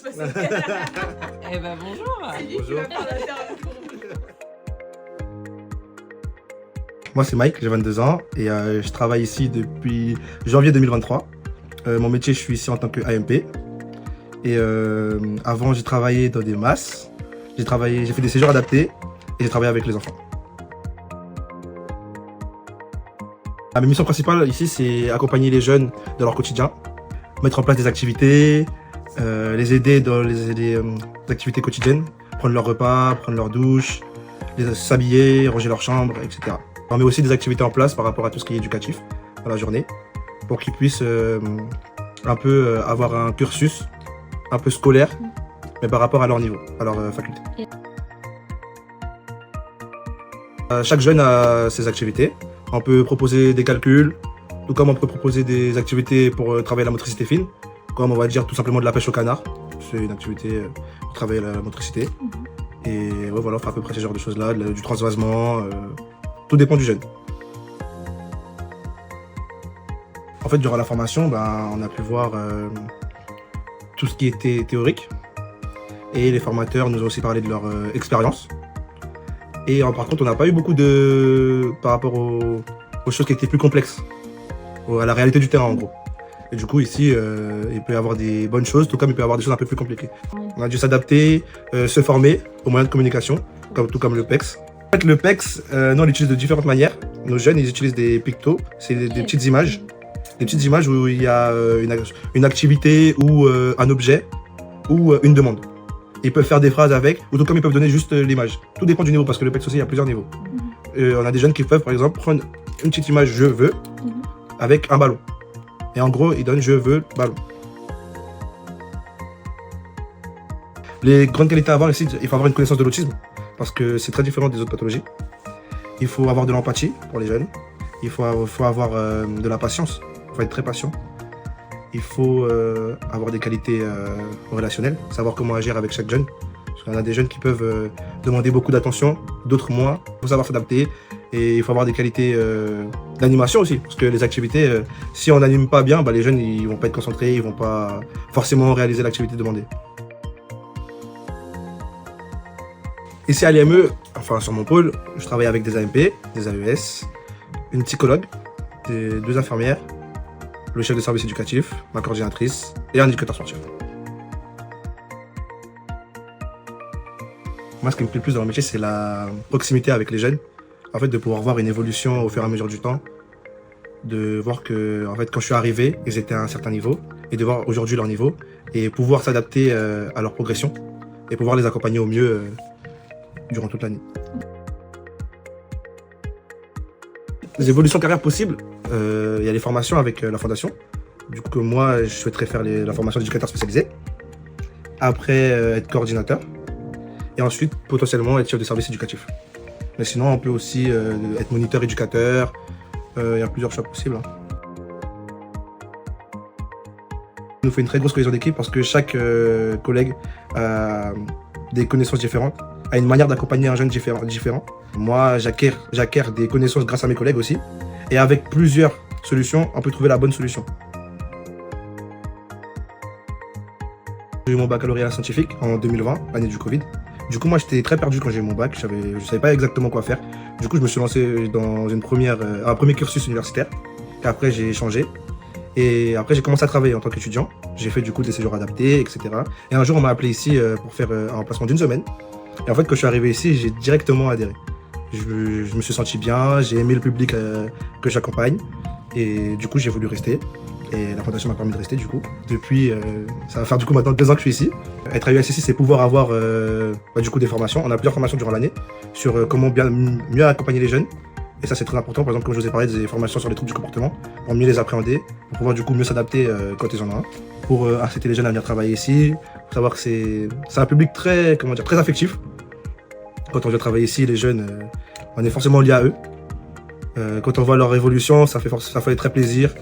passer. Eh ben bonjour. C'est lui qui va faire l'interview pour vous. Moi c'est Mike, j'ai 22 ans et je travaille ici depuis janvier 2023. Mon métier, je suis ici en tant que AMP. Et avant j'ai travaillé dans des masses, j'ai fait des séjours adaptés et j'ai travaillé avec les enfants. Ma mission principale ici, c'est accompagner les jeunes dans leur quotidien, mettre en place des activités, les aider dans les activités quotidiennes, prendre leur repas, prendre leur douche, s'habiller, ranger leur chambre, etc. On met aussi des activités en place par rapport à tout ce qui est éducatif dans la journée, pour qu'ils puissent un peu avoir un cursus un peu scolaire, mais par rapport à leur niveau, à leur faculté. Chaque jeune a ses activités. On peut proposer des calculs, tout comme on peut proposer des activités pour travailler la motricité fine, comme on va dire tout simplement de la pêche au canard. C'est une activité pour travailler la motricité. Et ouais, voilà, on fait à peu près ce genre de choses-là, du transvasement, tout dépend du jeune. En fait, durant la formation, on a pu voir tout ce qui était théorique. Et les formateurs nous ont aussi parlé de leur expérience. Et par contre, on n'a pas eu beaucoup par rapport aux choses qui étaient plus complexes, à la réalité du terrain en gros. Et du coup, ici, il peut y avoir des bonnes choses, tout comme il peut y avoir des choses un peu plus compliquées. On a dû s'adapter, se former aux moyens de communication, tout comme le PEX. En fait, le PEX, nous, on l'utilise de différentes manières. Nos jeunes, ils utilisent des pictos, c'est des petites images. Des petites images où il y a une activité ou un objet ou une demande. Ils peuvent faire des phrases avec, ou tout comme ils peuvent donner juste l'image. Tout dépend du niveau, parce que le PEX aussi, il y a plusieurs niveaux. On a des jeunes qui peuvent, par exemple, prendre une petite image « je veux » avec un ballon. Et en gros, ils donnent « je veux ballon ». Les grandes qualités à avoir ici, il faut avoir une connaissance de l'autisme, parce que c'est très différent des autres pathologies. Il faut avoir de l'empathie pour les jeunes. Il faut avoir de la patience. Il faut être très patient. Il faut avoir des qualités relationnelles, savoir comment agir avec chaque jeune. Parce qu'on a des jeunes qui peuvent demander beaucoup d'attention, d'autres moins. Il faut savoir s'adapter et il faut avoir des qualités d'animation aussi. Parce que les activités, si on n'anime pas bien, les jeunes ils vont pas être concentrés, ils vont pas forcément réaliser l'activité demandée. Ici à l'IME, enfin sur mon pôle, je travaille avec des AMP, des AES, une psychologue, deux infirmières, le chef de service éducatif, ma coordinatrice et un éducateur sportif. Moi, ce qui me plaît le plus dans mon métier, c'est la proximité avec les jeunes. En fait, de pouvoir voir une évolution au fur et à mesure du temps. De voir que, en fait, quand je suis arrivé, ils étaient à un certain niveau. Et de voir aujourd'hui leur niveau. Et pouvoir s'adapter à leur progression. Et pouvoir les accompagner au mieux durant toute l'année. Les évolutions carrière possibles, il y a les formations avec la fondation. Du coup, moi, je souhaiterais faire la formation d'éducateur spécialisé. Après, être coordinateur. Et ensuite, potentiellement, être chef de service éducatif. Mais sinon, on peut aussi être moniteur éducateur. Il y a plusieurs choix possibles. Ça nous fait une très grosse cohésion d'équipe parce que chaque collègue a des connaissances différentes, a une manière d'accompagner un jeune différent. Moi, j'acquiers des connaissances grâce à mes collègues aussi. Et avec plusieurs solutions, on peut trouver la bonne solution. J'ai eu mon baccalauréat scientifique en 2020, l'année du Covid. Du coup, moi, j'étais très perdu quand j'ai eu mon bac. Je ne savais pas exactement quoi faire. Du coup, je me suis lancé dans un premier cursus universitaire. Et après, j'ai changé. Et après, j'ai commencé à travailler en tant qu'étudiant. J'ai fait du coup des séjours adaptés, etc. Et un jour, on m'a appelé ici pour faire un remplacement d'une semaine. Et en fait, quand je suis arrivé ici, j'ai directement adhéré. Je me suis senti bien, j'ai aimé le public que j'accompagne. Et du coup, j'ai voulu rester. Et la fondation m'a permis de rester du coup. Depuis, ça va faire du coup maintenant 2 ans que je suis ici. Être AES ici, c'est pouvoir avoir du coup des formations. On a plusieurs formations durant l'année sur comment mieux accompagner les jeunes. Et ça, c'est très important. Par exemple, comme je vous ai parlé, des formations sur les troubles du comportement pour mieux les appréhender, pour pouvoir du coup mieux s'adapter quand ils en ont un. Pour inciter les jeunes à venir travailler ici. Faut savoir que c'est un public très affectif. Quand on vient travailler ici, les jeunes, on est forcément liés à eux. Quand on voit leur évolution, ça fait très plaisir.